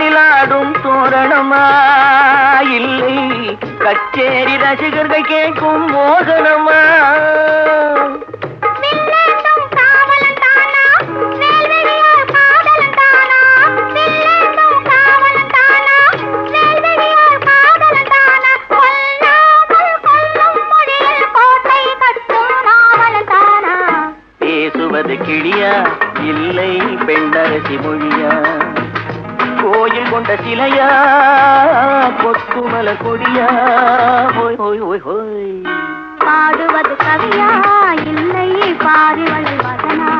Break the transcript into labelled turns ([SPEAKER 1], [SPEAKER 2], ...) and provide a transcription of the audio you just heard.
[SPEAKER 1] தேரிலாடும் தோரணமா இல்லை கச்சேரி ரசிகர்கள் கேட்கும் மோகனமா பேசுவது கிளியா இல்லை பெண்ணரசி மொழியா கோயில் கொண்ட சிலையா கொத்துமல கொடியா ஹோய் ஹோய் ஹோய் ஹோய்
[SPEAKER 2] பாடுவது கவியா இல்லை பாரிவள் வதனா